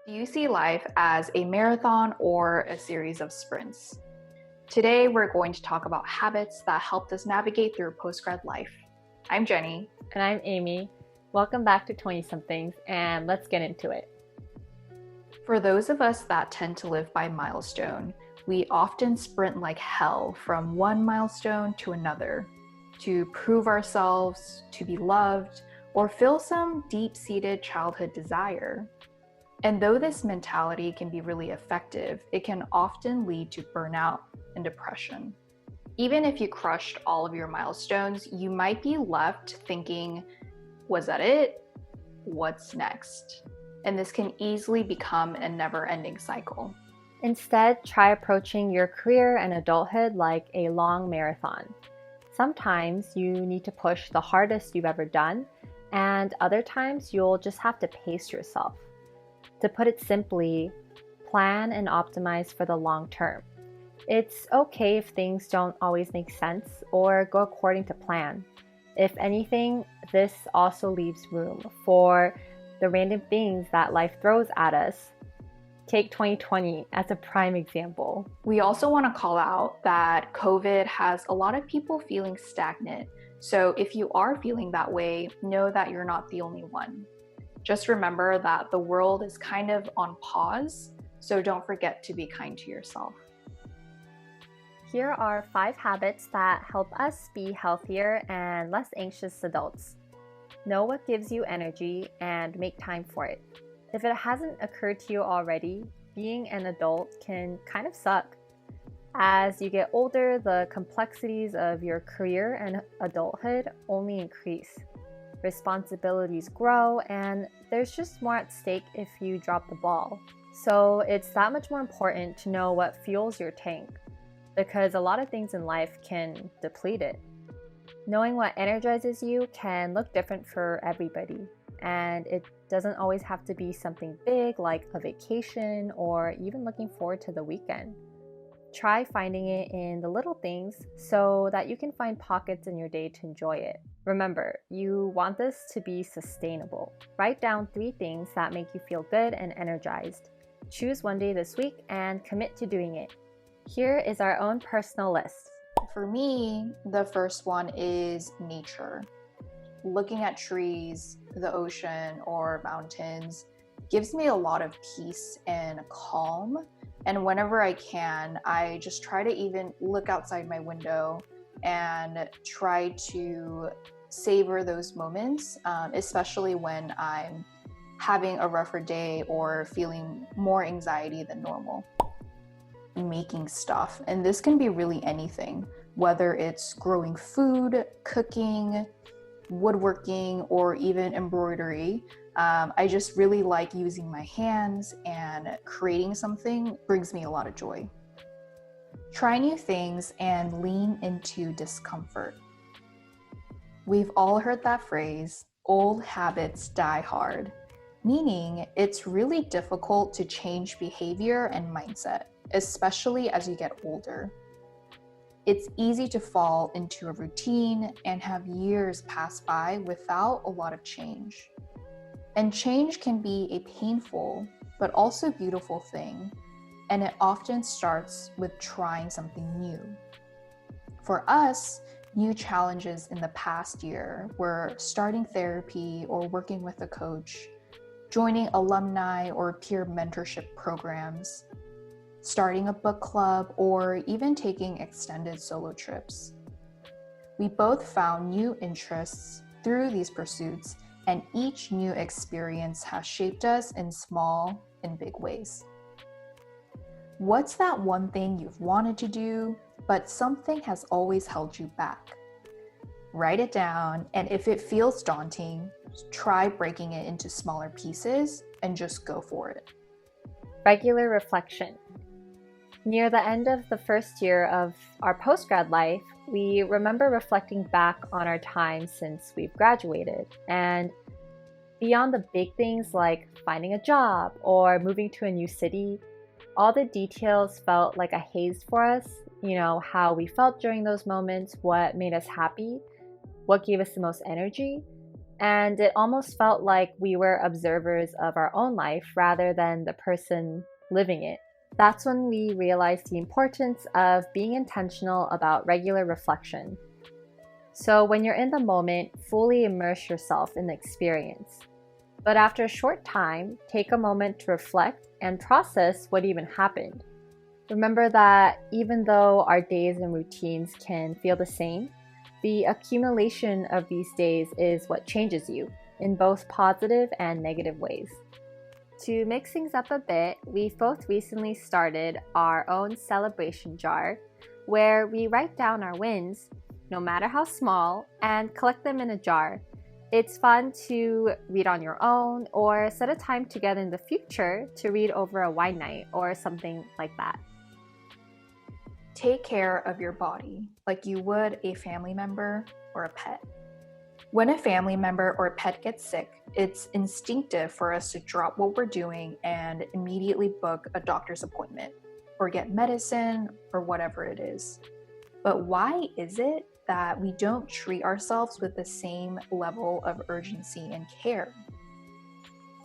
Do you see life as a marathon or a series of sprints? Today, we're going to talk about habits that helped us navigate through postgrad life. I'm Jenny. And I'm Amy. Welcome back to 20-somethings, and let's get into it. For those of us that tend to live by milestone, we often sprint like hell from one milestone to another to prove ourselves, to be loved, or fill some deep-seated childhood desire. And though this mentality can be really effective, it can often lead to burnout and depression. Even if you crushed all of your milestones, you might be left thinking, was that it? What's next? And this can easily become a never-ending cycle. Instead, try approaching your career and adulthood like a long marathon. Sometimes you need to push the hardest you've ever done, and other times you'll just have to pace yourself. To put it simply, plan and optimize for the long term. It's okay if things don't always make sense or go according to plan. If anything, this also leaves room for the random things that life throws at us. Take 2020 as a prime example. We also want to call out that COVID has a lot of people feeling stagnant. So if you are feeling that way, know that you're not the only one. Just remember that the world is kind of on pause, so don't forget to be kind to yourself. Here are 5 habits that help us be healthier and less anxious adults. Know what gives you energy and make time for it. If it hasn't occurred to you already, being an adult can kind of suck. As you get older, the complexities of your career and adulthood only increase. Responsibilities grow, and there's just more at stake if you drop the ball. So it's that much more important to know what fuels your tank, because a lot of things in life can deplete it. Knowing what energizes you can look different for everybody, and it doesn't always have to be something big like a vacation or even looking forward to the weekend. Try finding it in the little things so that you can find pockets in your day to enjoy it. Remember, you want this to be sustainable. Write down 3 things that make you feel good and energized. Choose one day this week and commit to doing it. Here is our own personal list. For me, the first one is nature. Looking at trees, the ocean, or mountains gives me a lot of peace and calm. And whenever I can, I just try to even look outside my window and try to savor those moments, especially when I'm having a rougher day or feeling more anxiety than normal. Making stuff, and this can be really anything, whether it's growing food, cooking, woodworking, or even embroidery. I just really like using my hands, and creating something brings me a lot of joy. Try new things and lean into discomfort. We've all heard that phrase, old habits die hard, meaning it's really difficult to change behavior and mindset, especially as you get older. It's easy to fall into a routine and have years pass by without a lot of change. And change can be a painful, but also beautiful thing, and it often starts with trying something new. For us, new challenges in the past year were starting therapy or working with a coach, joining alumni or peer mentorship programs, starting a book club, or even taking extended solo trips. We both found new interests through these pursuits, and each new experience has shaped us in small and big ways. What's that one thing you've wanted to do, but something has always held you back? Write it down, and if it feels daunting, try breaking it into smaller pieces and just go for it. Regular reflection. Near the end of the first year of our postgrad life, we remember reflecting back on our time since we've graduated. And beyond the big things like finding a job or moving to a new city, all the details felt like a haze for us. How we felt during those moments, what made us happy, what gave us the most energy. And it almost felt like we were observers of our own life rather than the person living it. That's when we realized the importance of being intentional about regular reflection. So, when you're in the moment, fully immerse yourself in the experience. But after a short time, take a moment to reflect and process what even happened. Remember that even though our days and routines can feel the same, the accumulation of these days is what changes you in both positive and negative ways. To mix things up a bit, we've both recently started our own celebration jar where we write down our wins, no matter how small, and collect them in a jar. It's fun to read on your own or set a time together in the future to read over a wine night or something like that. Take care of your body like you would a family member or a pet. When a family member or pet gets sick, it's instinctive for us to drop what we're doing and immediately book a doctor's appointment or get medicine or whatever it is. But why is it that we don't treat ourselves with the same level of urgency and care?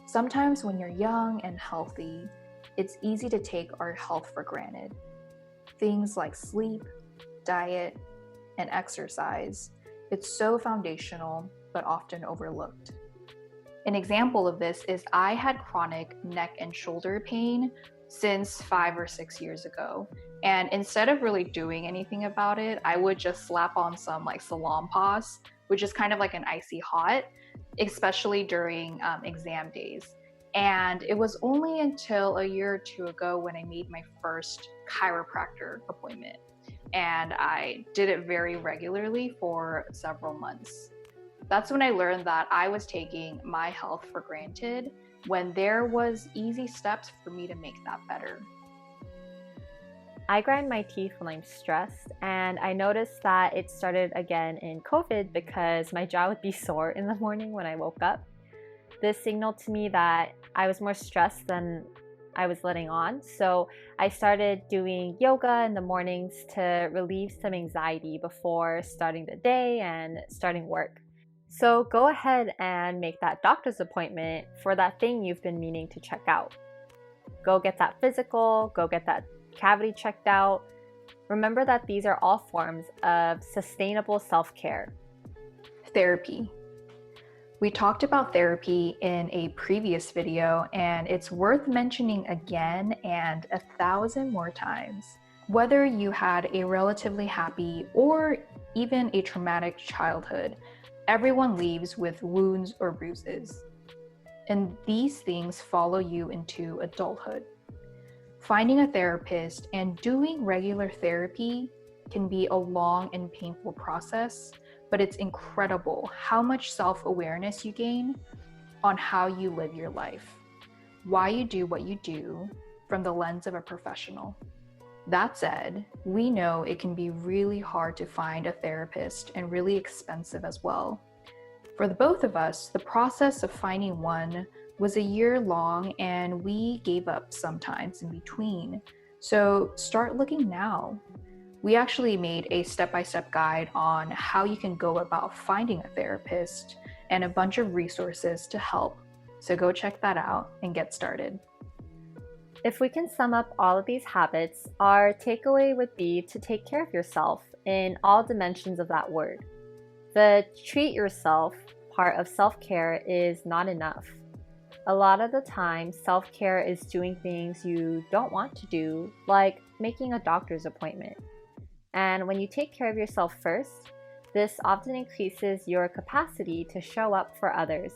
Sometimes when you're young and healthy, it's easy to take our health for granted. Things like sleep, diet, and exercise, it's so foundational, but often overlooked. An example of this is I had chronic neck and shoulder pain since 5 or 6 years ago. And instead of really doing anything about it, I would just slap on some like Salonpas, which is kind of like an icy hot, especially during exam days. And it was only until a year or two ago when I made my first chiropractor appointment. And I did it very regularly for several months. That's when I learned that I was taking my health for granted when there was easy steps for me to make that better. I grind my teeth when I'm stressed, and I noticed that it started again in COVID because my jaw would be sore in the morning when I woke up. This signaled to me that I was more stressed than I was letting on. So I started doing yoga in the mornings to relieve some anxiety before starting the day and starting work. So go ahead and make that doctor's appointment for that thing you've been meaning to check out. Go get that physical, go get that cavity checked out. Remember that these are all forms of sustainable self-care. Therapy. We talked about therapy in a previous video, and it's worth mentioning again and 1,000 more times. Whether you had a relatively happy or even a traumatic childhood, everyone leaves with wounds or bruises. And these things follow you into adulthood. Finding a therapist and doing regular therapy can be a long and painful process, but it's incredible how much self-awareness you gain on how you live your life, why you do what you do from the lens of a professional. That said, we know it can be really hard to find a therapist and really expensive as well. For the both of us, the process of finding one was a year long, and we gave up sometimes in between. So start looking now. We actually made a step-by-step guide on how you can go about finding a therapist and a bunch of resources to help. So go check that out and get started. If we can sum up all of these habits, our takeaway would be to take care of yourself in all dimensions of that word. The treat yourself part of self-care is not enough. A lot of the time, self-care is doing things you don't want to do, like making a doctor's appointment. And when you take care of yourself first, this often increases your capacity to show up for others.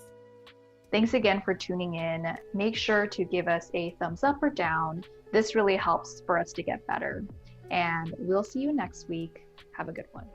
Thanks again for tuning in. Make sure to give us a thumbs up or down. This really helps for us to get better. And we'll see you next week. Have a good one.